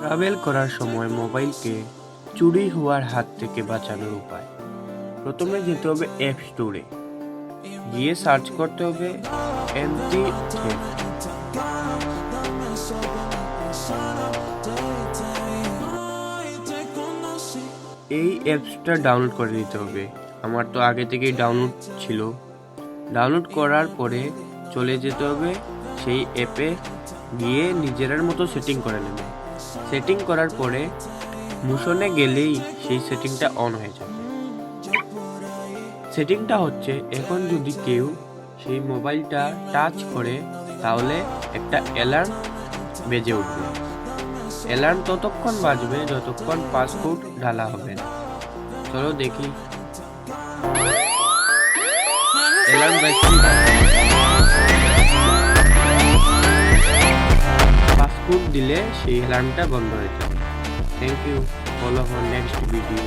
Travel করার সময় মোবাইলকে চুরি হওয়ার হাত থেকে বাঁচানোর উপায়। প্রথমে যেতে হবে অ্যাপ স্টোরে, গিয়ে সার্চ করতে হবে অ্যান্টি থেফট। এই অ্যাপসটা ডাউনলোড করে নিতে হবে। আমার তো আগে থেকেই ডাউনলোড ছিল। ডাউনলোড করার পরে চলে যেতে হবে সেই অ্যাপে, গিয়ে নিজের মতো সেটিং করে নেবে। সেটিং করার পরে মোশনে গেলেই সেই সেটিংটা অন হয়ে যাবে। সেটিংটা হচ্ছে, এখন যদি কেউ সেই মোবাইলটা টাচ করে তাহলে একটা অ্যালার্ম বেজে উঠবে। অ্যালার্ম ততক্ষণ বাজবে যতক্ষণ পাসওয়ার্ড ঢালা হবে না। চলো দেখি। অ্যালার্ম পাসওয়ার্ড দিলে সেই অ্যালার্মটা বন্ধ হয়ে যাবে। Thank you, follow for next video.